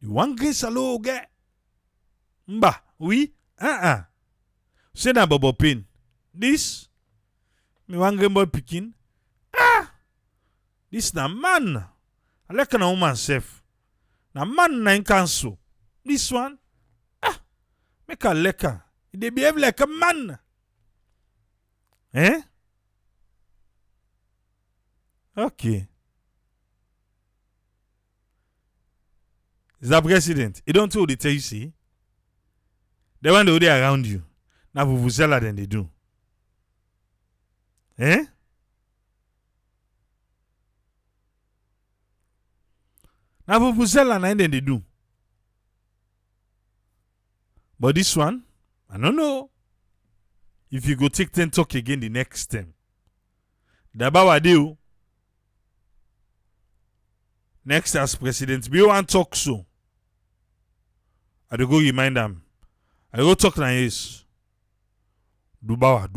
The one game salo get. Mba, oui, say na bobo pin. This, me one game boy picking. This na man. I like na woman self. Na man na in cancel. This one, make a leka. They behave like a man. Eh? Okay. Is that president? You don't tell the tell you see. The one they around you. Now vuvuzela than they do. Eh? Now vuvuzela na then they do. But this one, I don't know. If you go take 10 talk again the next time. Dubawa do. Next as president, be one talk so. I go remind them. I go talk na yes. Dubawa.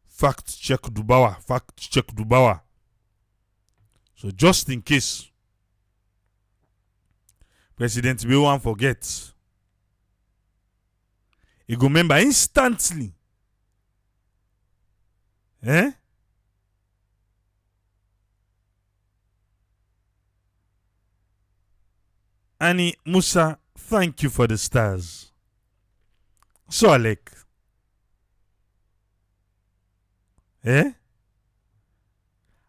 Fact check Dubawa. So just in case President be one forget, he go remember instantly. Eh? Annie Musa, thank you for the stars. So Alec. Eh?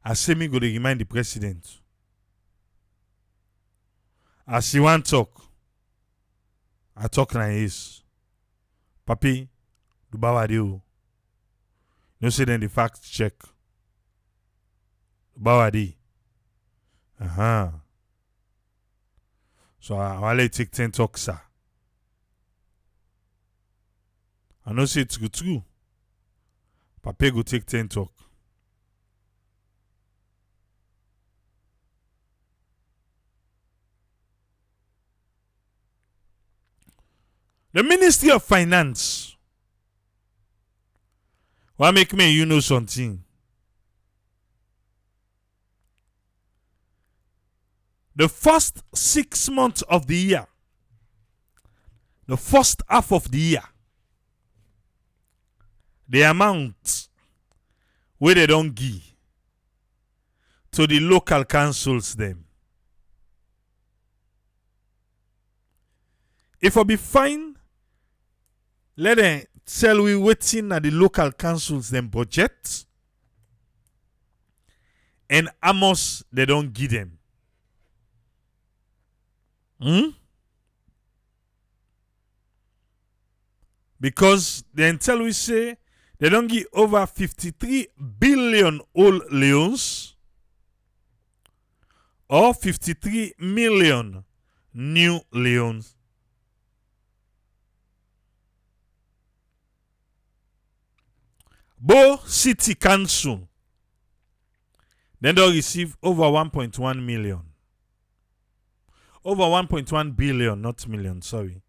I say me go to remind the president. As he want talk, I talk like this. Papi, Dubawa do. No say then the fact check. Dubawa di. So I will take 10 talk, sir. I know say it's good too. Papi go take 10 talk. The Ministry of Finance. Why make me you know something? The first 6 months of the year, the first half of the year, the amount where they don't give to the local councils them. If I be fine, let them tell we waiting at the local councils them budget and how much they don't give them. Because then tell we say they don't give over 53 billion old Leones or 53 million new Leones. Bo City Council then they'll receive over 1.1 million. Over 1.1 billion, not million, sorry.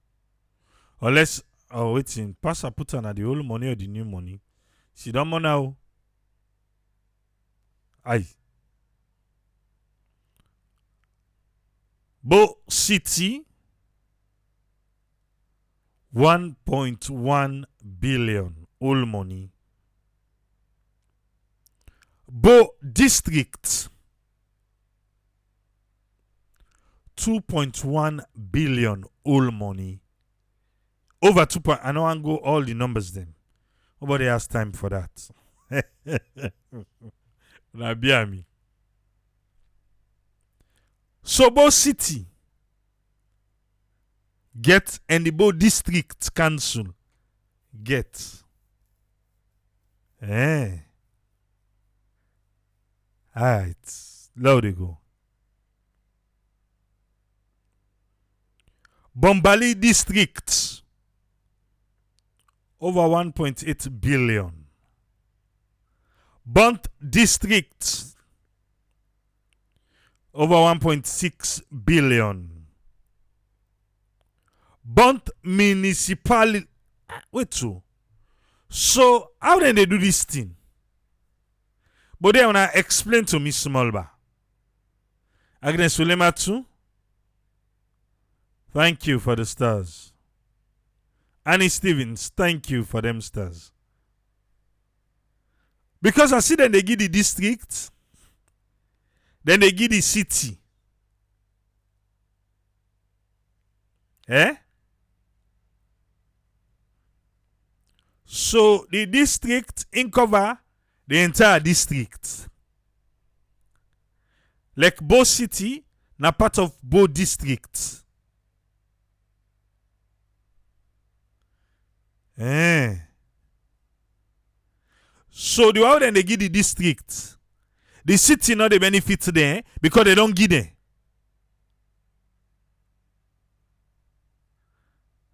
Unless, waiting, pass a put on the old money or the new money. See that money now. Aye. Bo City, 1.1 billion, old money. Bo District, 2.1 billion old money. Over 2. I know I go all the numbers then. Nobody has time for that. me. So Bo City get and the Bo District Council get. Alright. There they go. Bombali District, over 1.8 billion. Bont District, over 1.6 billion. Bont Municipality. Wait, so how do they do this thing? But they wanna explain to me small ba. Agnes Sulema too. Thank you for the stars. Annie Stevens, thank you for them stars. Because I see them they give the district, then they give the city. So the district in cover the entire district. Like Bo City, na part of Bo district. So the way then they give the district, the city not the benefit there because they don't give them.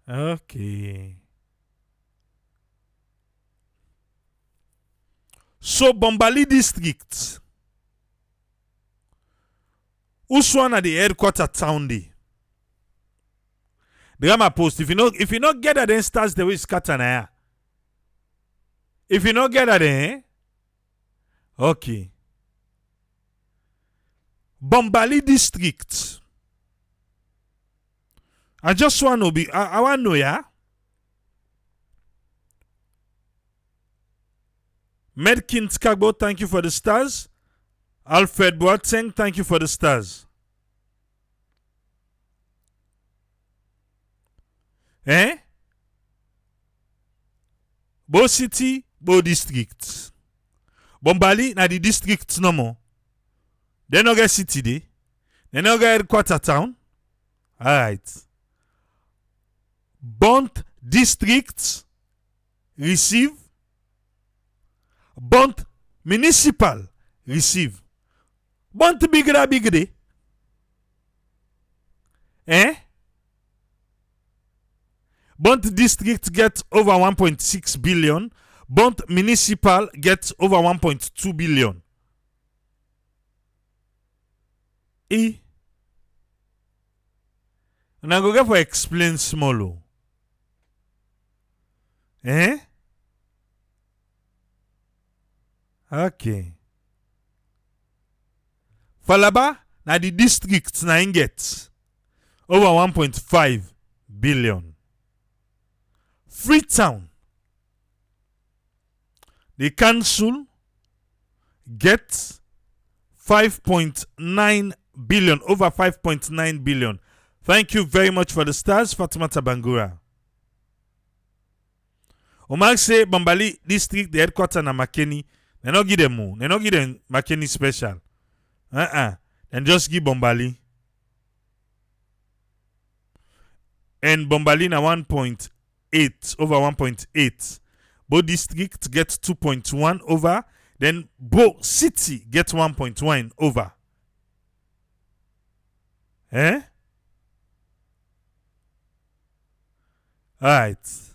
Okay. So Bombali district, Uswan at the headquarter town day. The Rama post, if you not get that, then starts the way scatter na. If you not get that, then okay. Bombali district. I just want to be. I want to know, yeah. Medkins Kagbo, thank you for the stars. Alfred Boateng, thank you for the stars. Bo City, Bo district. Bombali, na the district no more. They no get city day. They no get headquarter town. Alright. Bont district receive. Bont municipal receive. Bont bigger. Bont district get over 1.6 billion. Bont municipal get over 1.2 billion. And I go get for explain small. Okay. Falaba, na the district na get over 1.5 billion. Freetown, the council get 5.9 billion, over 5.9 billion. Thank you very much for the stars, Fatima Tabangura. Omar say Bambali district, the headquarters na Makeni. They not give them more. They not give them Makeni special. Then just give Bombali. And Bombali na 1.8, over 1.8. Bo district get 2.1 over. Then Bo city get 1.1 over. Alright.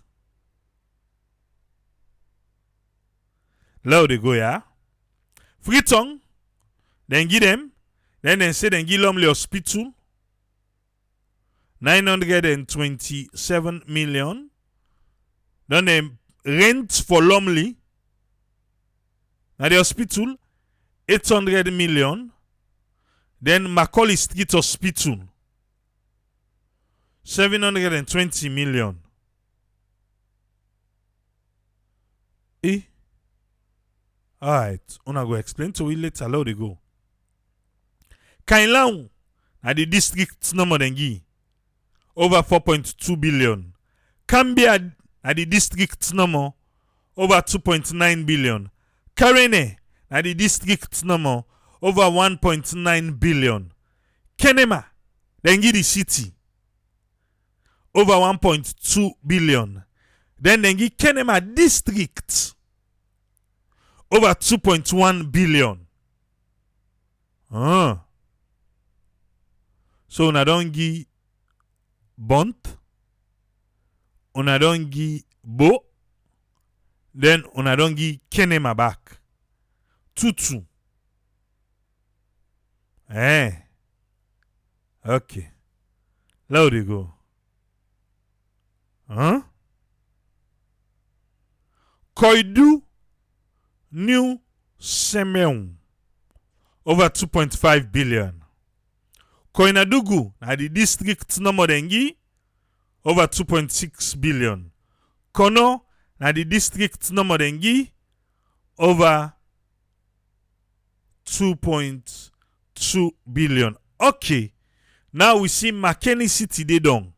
Let they go, yeah. Freetown, then give them. Then they say then give Lumley Hospital 927 million. Then they rent for Lumley. Now the hospital 800 million. Then Macaulay Street Hospital 720 million. Alright, una go explain to you later. How they go. Kainlau, na the district number dengi over 4.2 billion. Cambia, na the district number over 2.9 billion. Karene, na the district number over 1.9 billion. Kenema, dengi the city over 1.2 billion. Then dengi Kenema district over 2.1 billion. So una don give Bont, una don give Bo, then una don give Kenema back. 2-2. Okay. Let it go. Koidu New Semeun over 2.5 billion. Koinadugu na the district number dengi over 2.6 billion. Kono na the district number dengi over 2.2 billion. Okay. Now we see Makeni City they done.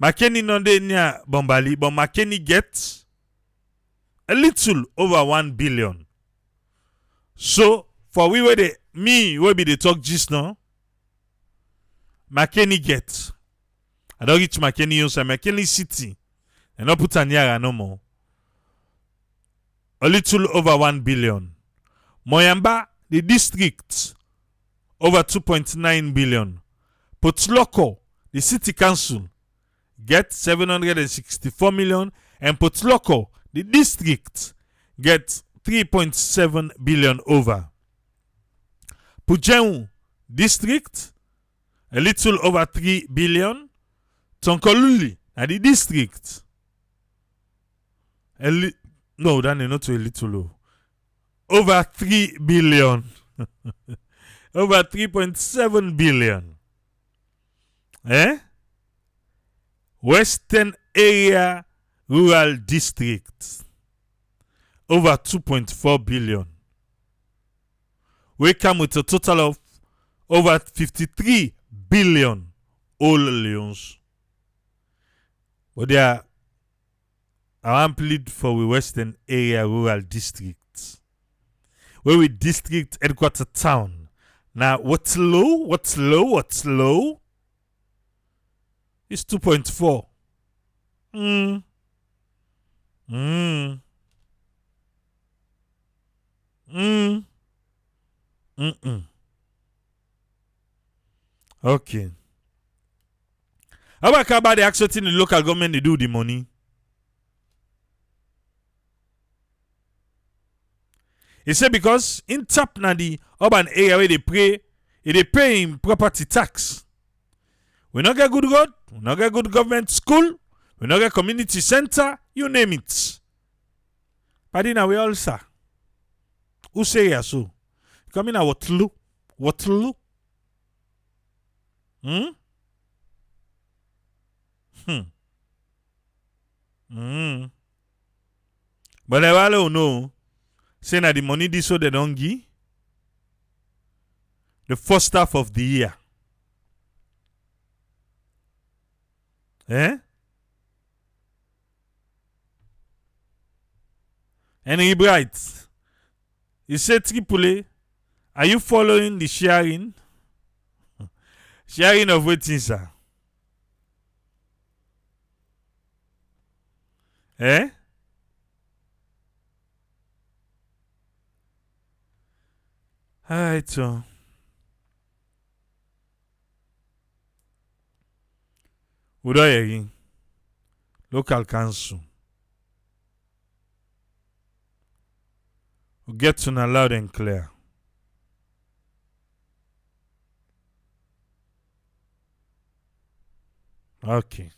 Makeni no dey near Bombali, but Makeni gets a little over 1 billion. So, for we where the me will be the talk just now, McKinney get. I don't reach McKinney use McKinney City. And not put an yara no more. A little over 1 billion. Moyamba, the district, over 2.9 billion. Potloko, the city council, get 764 million. And Potloko, the district, get 3.7 billion over. Pujewu district, a little over 3 billion. Tonkoluli, at the district, no, that is not a little low. Over 3 billion. Over 3.7 billion. Western Area Rural District. Over 2.4 billion. We come with a total of over 53 billion all Leons. But they are plead for the Western Area Rural District. Where we district headquarter town. Now, what's low? It's 2.4. Okay. How about the actual thing the local government they do the money? He said because in tap na the urban area where they pay in property tax. We not get good road, we not get good government school, we not get community center, you name it. But now we all say. Who say ya so? Come in a Waterloo? But I will know. Say that the money this so they don't give the first half of the year. Henry Bright, you say Tripoli, are you following the sharing? Sharing of waiting, sir. Alright, so. Udoyeri, local council. We get to loud and clear. Okay.